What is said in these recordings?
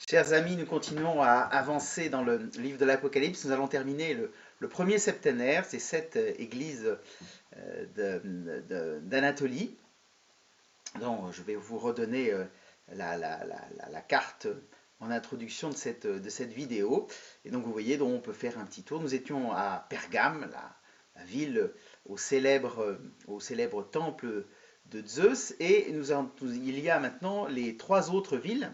Chers amis, nous continuons à avancer dans le livre de l'Apocalypse. Nous allons terminer le premier septénaire, ces 7 églises d'Anatolie, dont je vais vous redonner la carte en introduction de cette vidéo. Et donc vous voyez, dont on peut faire un petit tour. Nous étions à Pergame, la ville au célèbre temple de Zeus, et il y a maintenant les 3 autres villes: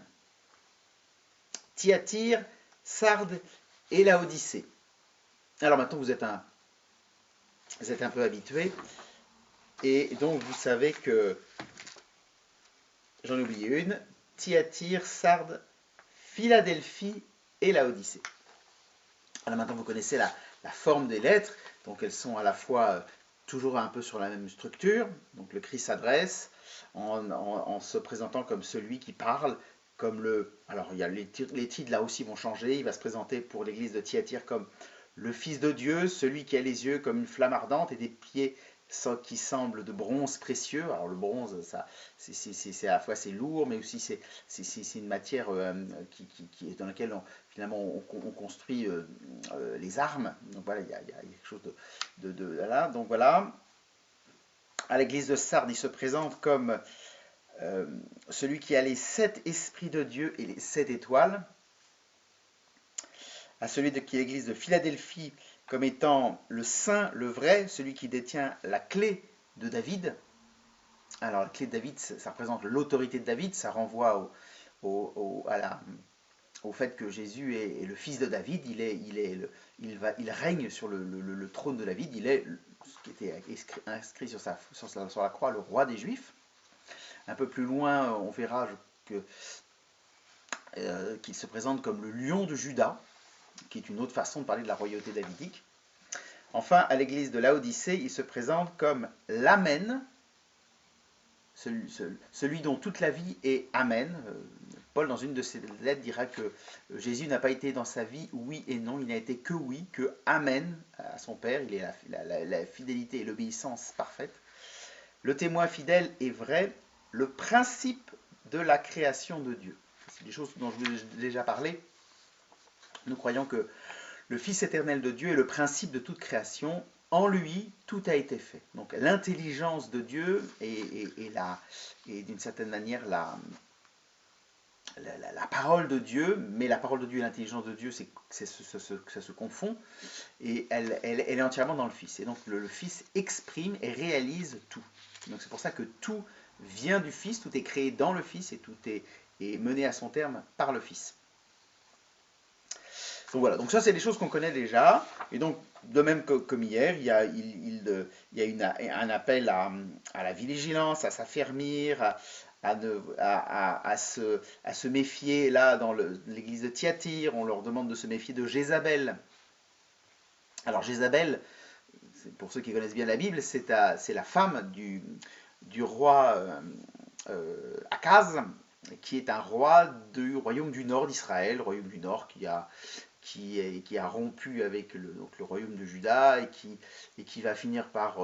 Thyatire, Sardes et Laodicée. Alors maintenant vous êtes un peu habitué, et donc vous savez que j'en ai oublié une: Thyatire, Sardes, Philadelphie et Laodicée. Alors maintenant vous connaissez la forme des lettres, donc elles sont à la fois toujours un peu sur la même structure. Donc le Christ s'adresse en se présentant comme celui qui parle, comme alors il y a les titres là aussi vont changer. Il va se présenter pour l'église de Thyatire comme le Fils de Dieu, celui qui a les yeux comme une flamme ardente et des pieds qui semblent de bronze précieux. Alors le bronze, c'est à la fois c'est lourd, mais aussi c'est une matière dans laquelle finalement on construit les armes. Donc voilà, il y a quelque chose de là. Donc voilà. À l'église de Sardes, il se présente comme celui qui a les 7 esprits de Dieu et les 7 étoiles. À celui qui est l'église de Philadelphie comme étant le saint, le vrai, celui qui détient la clé de David. Alors la clé de David, ça représente l'autorité de David, ça renvoie au fait que Jésus est le fils de David. Il règne sur le trône de David. Il est ce qui était inscrit sur la croix, le roi des Juifs. Un peu plus loin, on verra qu'il se présente comme le lion de Juda, qui est une autre façon de parler de la royauté davidique. Enfin, à l'église de Laodicée, il se présente comme l'Amen, celui dont toute la vie est Amen. Paul, dans une de ses lettres, dira que Jésus n'a pas été dans sa vie oui et non, il n'a été que oui, que Amen à son Père. Il est la fidélité et l'obéissance parfaite. Le témoin fidèle est vrai, le principe de la création de Dieu. C'est des choses dont je vous ai déjà parlé. Nous croyons que le Fils éternel de Dieu est le principe de toute création. En lui, tout a été fait. Donc l'intelligence de Dieu et d'une certaine manière la parole de Dieu, mais la parole de Dieu et l'intelligence de Dieu, ça se confond, et elle est entièrement dans le Fils. Et donc le Fils exprime et réalise tout. Donc c'est pour ça que tout vient du Fils, tout est créé dans le Fils, et tout est mené à son terme par le Fils. Donc voilà, donc ça c'est des choses qu'on connaît déjà, et donc de même comme hier, il y a un appel à la vigilance, à s'affermir, à se méfier. Là, dans l'église de Thyatire, on leur demande de se méfier de Jézabel. Alors Jézabel, pour ceux qui connaissent bien la Bible, c'est la femme du roi Akaz, qui est un roi du royaume du nord d'Israël, le royaume du nord qui a rompu avec le royaume de Juda, et qui va finir par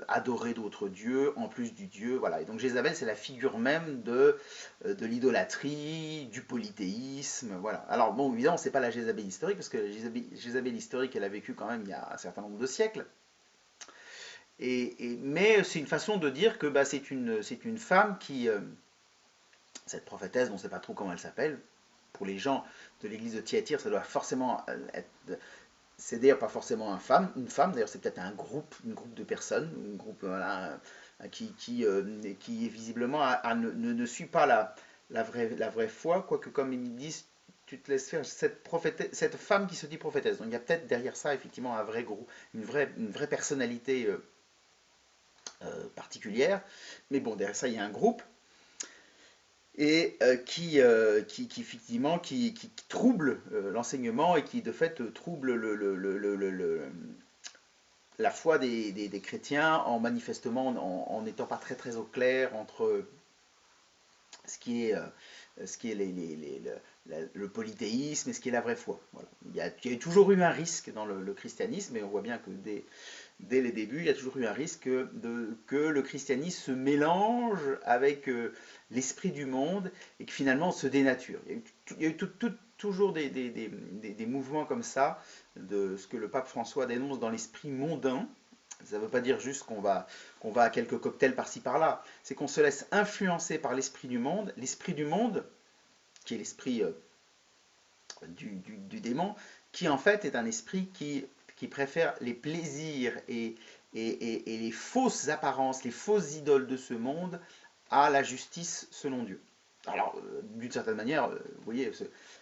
adorer d'autres dieux en plus du Dieu. Voilà. Et donc Jézabel, c'est la figure même de l'idolâtrie, du polythéisme. Voilà. Alors bon, évidemment, c'est pas la Jézabel historique, parce que la Jézabel historique, elle a vécu quand même il y a un certain nombre de siècles. Mais c'est une façon de dire que c'est une femme qui, cette prophétesse, on ne sait pas trop comment elle s'appelle. Pour les gens de l'église de Thyatire, ça doit forcément être. C'est d'ailleurs pas forcément une femme, d'ailleurs c'est peut-être un groupe de personnes, un groupe voilà, qui visiblement ne suit pas la vraie foi, quoique comme ils disent, tu te laisses faire cette femme qui se dit prophétesse. Donc il y a peut-être derrière ça effectivement un vrai groupe, une vraie personnalité particulière, mais bon, derrière ça il y a un groupe. Et qui effectivement qui trouble l'enseignement, et qui de fait trouble la foi des chrétiens, en manifestement en n'étant pas très au clair entre ce qui est le polythéisme et ce qui est la vraie foi. Voilà. Il y a toujours eu un risque dans le christianisme, et on voit bien que dès les débuts, il y a toujours eu un risque que le christianisme se mélange avec l'esprit du monde et que finalement on se dénature. Il y a eu toujours des mouvements comme ça, de ce que le pape François dénonce dans l'esprit mondain. Ça ne veut pas dire juste qu'on va à quelques cocktails par-ci par-là, c'est qu'on se laisse influencer par l'esprit du monde, qui est l'esprit du démon, qui en fait est un esprit qui préfère les plaisirs et les fausses apparences, les fausses idoles de ce monde à la justice selon Dieu. Alors, d'une certaine manière, vous voyez,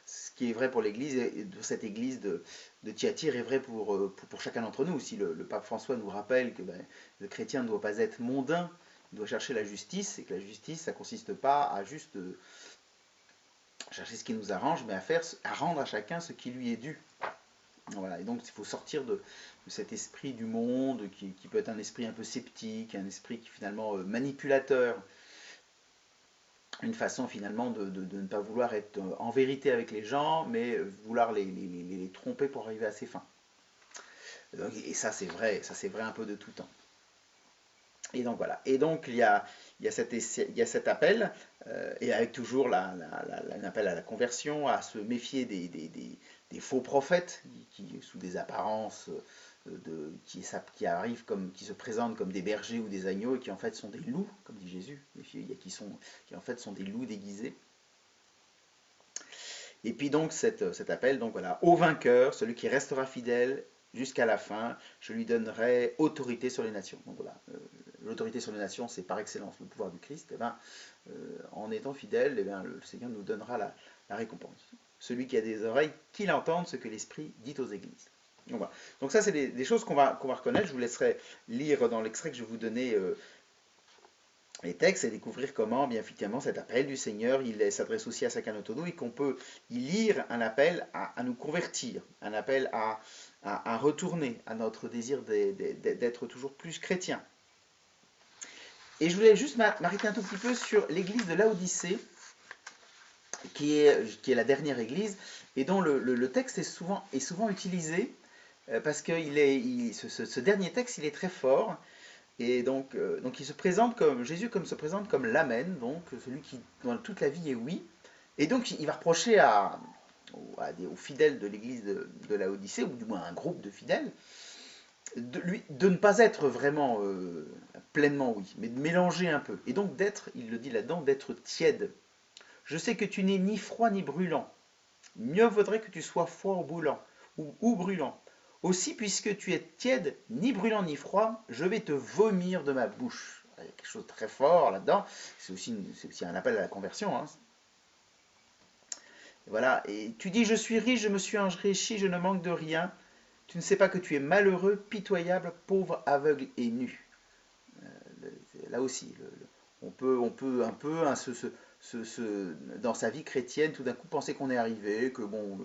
ce qui est vrai pour l'Église, et de cette Église de Thyatire est vrai pour chacun d'entre nous. Si le pape François nous rappelle que le chrétien ne doit pas être mondain, il doit chercher la justice, et que la justice, ça ne consiste pas à juste chercher ce qui nous arrange, mais à rendre à chacun ce qui lui est dû. Voilà, et donc il faut sortir de cet esprit du monde qui peut être un esprit un peu sceptique, un esprit qui finalement manipulateur, une façon finalement de ne pas vouloir être en vérité avec les gens, mais vouloir les tromper pour arriver à ses fins. Et ça c'est vrai un peu de tout temps. Et donc voilà. Et donc il y a cet appel, et avec toujours un appel à la conversion, à se méfier des faux prophètes qui sous des apparences qui arrivent qui se présentent comme des bergers ou des agneaux et qui en fait sont des loups, comme dit Jésus. Qui en fait sont des loups déguisés. Et puis donc cet appel, donc voilà, au vainqueur, celui qui restera fidèle jusqu'à la fin, je lui donnerai autorité sur les nations. Donc voilà, l'autorité sur les nations, c'est par excellence le pouvoir du Christ. Et en étant fidèle, le Seigneur nous donnera la récompense. Celui qui a des oreilles, qu'il entende ce que l'Esprit dit aux églises. Donc, voilà. Donc ça, c'est des choses qu'on va reconnaître. Je vous laisserai lire dans l'extrait que je vais vous donner les textes et découvrir comment, bien effectivement, cet appel du Seigneur, il s'adresse aussi à chacun d'entre nous et qu'on peut y lire un appel à nous convertir, un appel à retourner à notre désir d'être toujours plus chrétien. Et je voulais juste m'arrêter un tout petit peu sur l'église de Laodicée, qui est la dernière église, et dont le texte est souvent utilisé, parce que ce dernier texte, il est très fort, et donc il se présente Jésus se présente comme l'Amen, donc celui dont toute la vie est oui, et donc il va reprocher aux fidèles de l'église de Laodicée, ou du moins à un groupe de fidèles, de ne pas être vraiment pleinement oui, mais de mélanger un peu, et donc il le dit là-dedans, d'être tiède. Je sais que tu n'es ni froid ni brûlant. Mieux vaudrait que tu sois froid ou brûlant. Aussi, puisque tu es tiède, ni brûlant ni froid, je vais te vomir de ma bouche. Il y a quelque chose de très fort là-dedans. C'est aussi un appel à la conversion. Hein. Voilà. Et tu dis, je suis riche, je me suis enrichi, je ne manque de rien. Tu ne sais pas que tu es malheureux, pitoyable, pauvre, aveugle et nu. Là aussi, on peut un peu dans sa vie chrétienne, tout d'un coup penser qu'on est arrivé, que bon,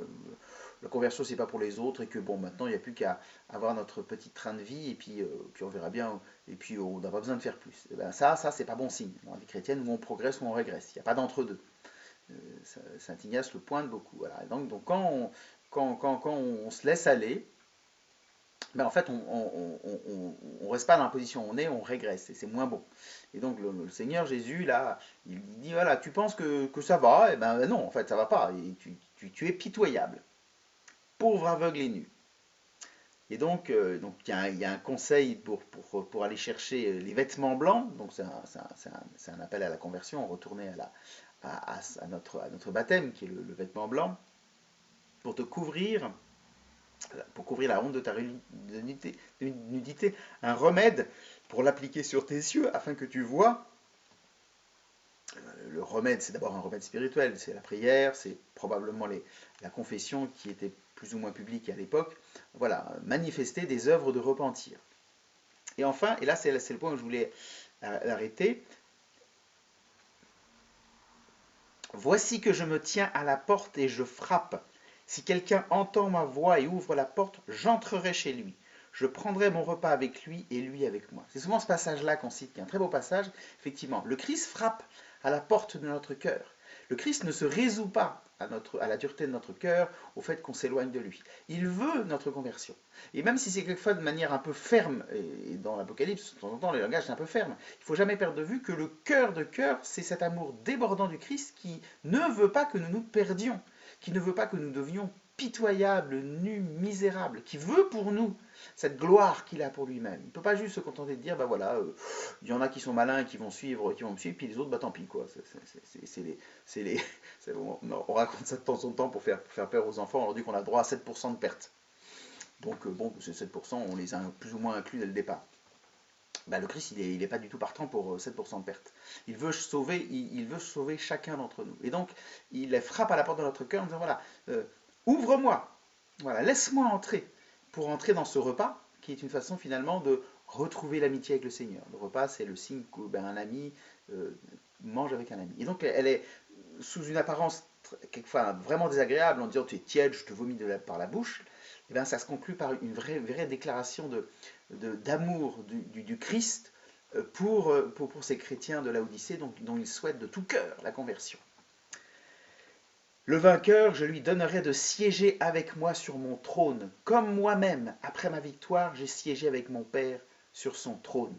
la conversion c'est pas pour les autres et que bon, maintenant il n'y a plus qu'à avoir notre petit train de vie et puis on verra bien et puis on n'a pas besoin de faire plus. Et ben ça c'est pas bon signe dans la vie chrétienne où on progresse ou on régresse. Il n'y a pas d'entre-deux. Saint Ignace le pointe beaucoup. Voilà. Et donc quand on se laisse aller, ben en fait, on reste pas dans la position où on est, on régresse, et c'est moins bon. Et donc, le Seigneur Jésus, là, il dit, voilà, tu penses que ça va, et ben non, en fait, ça va pas, et tu es pitoyable, pauvre, aveugle et nu. Et donc, il y a un conseil pour aller chercher les vêtements blancs, donc c'est un appel à la conversion, retourner à notre baptême, qui est le vêtement blanc, pour te couvrir, pour couvrir la honte de ta nudité, un remède pour l'appliquer sur tes yeux afin que tu vois. Le remède, c'est d'abord un remède spirituel, c'est la prière, c'est probablement la confession qui était plus ou moins publique à l'époque. Voilà, manifester des œuvres de repentir. Et enfin, et là c'est le point où je voulais arrêter, voici que je me tiens à la porte et je frappe. Si quelqu'un entend ma voix et ouvre la porte, j'entrerai chez lui. Je prendrai mon repas avec lui et lui avec moi. C'est souvent ce passage-là qu'on cite, qui est un très beau passage. Effectivement, le Christ frappe à la porte de notre cœur. Le Christ ne se résout pas à la dureté de notre cœur, au fait qu'on s'éloigne de lui. Il veut notre conversion. Et même si c'est quelquefois de manière un peu ferme, et dans l'Apocalypse, de temps en temps, le langage est un peu ferme, il ne faut jamais perdre de vue que le cœur de cœur, c'est cet amour débordant du Christ qui ne veut pas que nous nous perdions, qui ne veut pas que nous devions pitoyables, nus, misérables, qui veut pour nous cette gloire qu'il a pour lui-même. Il ne peut pas juste se contenter de dire, bah voilà, il y en a qui sont malins et qui vont me suivre, puis les autres, bah tant pis, quoi. On raconte ça de temps en temps pour faire peur aux enfants, on leur dit qu'on a le droit à 7% de perte. Donc bon, ces 7%, on les a plus ou moins inclus dès le départ. Bah, le Christ, il n'est pas du tout partant pour 7% de perte. Il veut sauver chacun d'entre nous. Et donc, il frappe à la porte de notre cœur en disant, voilà, ouvre-moi, voilà, laisse-moi entrer, pour entrer dans ce repas, qui est une façon finalement de retrouver l'amitié avec le Seigneur. Le repas, c'est le signe qu'un ami mange avec un ami. Et donc, elle est sous une apparence quelquefois vraiment désagréable, en disant, tu es tiède, je te vomis par la bouche. Et bien, ça se conclut par une vraie déclaration d'amour du Christ pour ces chrétiens de Laodicée dont il souhaite de tout cœur la conversion. Le vainqueur, je lui donnerai de siéger avec moi sur mon trône, comme moi-même, après ma victoire, j'ai siégé avec mon Père sur son trône.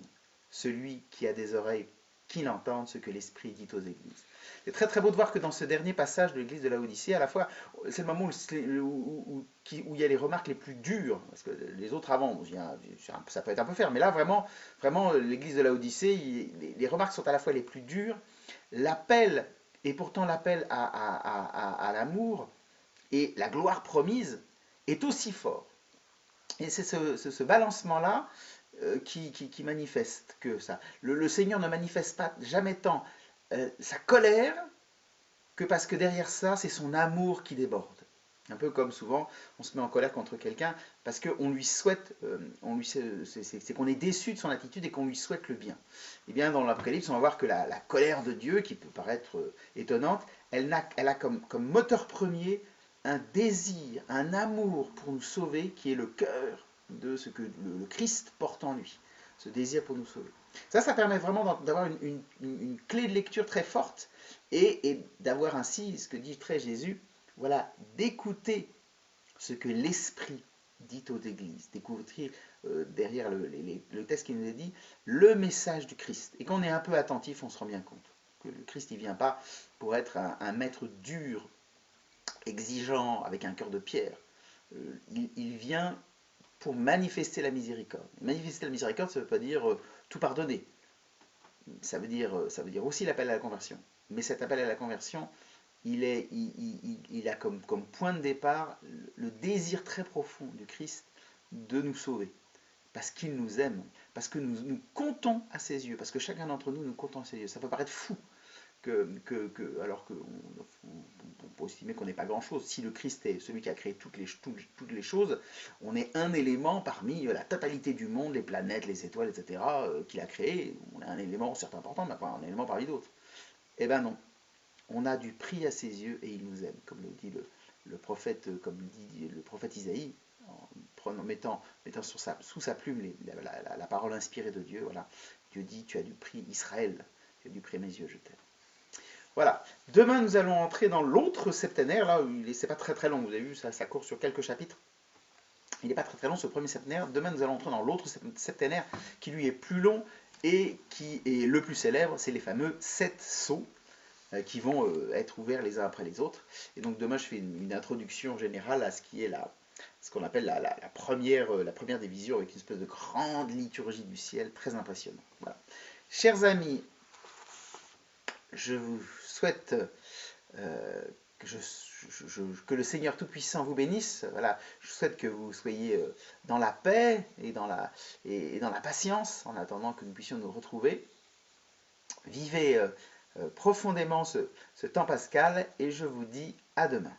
Celui qui a des oreilles, qu'il entende ce que l'Esprit dit aux églises. C'est très très beau de voir que dans ce dernier passage de l'église de Laodicée, à la fois, c'est le moment où il y a les remarques les plus dures, parce que les autres avant, ça peut être un peu ferme, mais là vraiment l'église de Laodicée, les remarques sont à la fois les plus dures, l'appel, et pourtant l'appel à l'amour et la gloire promise est aussi fort. Et c'est ce balancement-là qui manifeste que ça. Le Seigneur ne manifeste pas jamais tant sa colère que parce que derrière ça, c'est son amour qui déborde. Un peu comme souvent, on se met en colère contre quelqu'un parce qu'on lui souhaite, c'est qu'on est déçu de son attitude et qu'on lui souhaite le bien. Et bien dans l'Apocalypse, on va voir que la colère de Dieu, qui peut paraître étonnante, elle a comme moteur premier un désir, un amour pour nous sauver qui est le cœur de ce que le Christ porte en lui, ce désir pour nous sauver. Ça permet vraiment d'avoir une clé de lecture très forte et d'avoir ainsi, ce que dit très Jésus, voilà, d'écouter ce que l'Esprit dit aux églises, d'écouter derrière le texte qui nous est dit, le message du Christ. Et quand on est un peu attentif, on se rend bien compte que le Christ, il ne vient pas pour être un maître dur, exigeant, avec un cœur de pierre. Il vient pour manifester la miséricorde. Manifester la miséricorde, ça ne veut pas dire tout pardonner. Ça veut dire aussi l'appel à la conversion. Mais cet appel à la conversion, il a comme point de départ le désir très profond du Christ de nous sauver. Parce qu'il nous aime, parce que nous comptons à ses yeux, parce que chacun d'entre nous comptons à ses yeux. Ça peut paraître fou, alors qu'on peut estimer qu'on n'est pas grand-chose. Si le Christ est celui qui a créé toutes les choses, on est un élément parmi la totalité du monde, les planètes, les étoiles, etc., qu'il a créé. On est un élément certes important, mais pas un élément parmi d'autres. Eh bien non, on a du prix à ses yeux et il nous aime, comme le dit le prophète, Isaïe, en mettant sous sa plume la parole inspirée de Dieu. Voilà. Dieu dit, tu as du prix, Israël, tu as du prix à mes yeux, je t'aime. Voilà. Demain, nous allons entrer dans l'autre septénaire. Là, c'est pas très très long, vous avez vu, ça court sur quelques chapitres. Il n'est pas très très long, ce premier septénaire. Demain, nous allons entrer dans l'autre septénaire, qui lui est plus long et qui est le plus célèbre. C'est les fameux 7 sceaux qui vont être ouverts les uns après les autres. Et donc demain, je fais une introduction générale à ce qui est ce qu'on appelle la première des visions, avec une espèce de grande liturgie du ciel, très impressionnante. Voilà. Chers amis, je vous souhaite que le Seigneur Tout-Puissant vous bénisse. Voilà. Je souhaite que vous soyez dans la paix et dans la patience, en attendant que nous puissions nous retrouver. Vivez profondément ce temps pascal, et je vous dis à demain.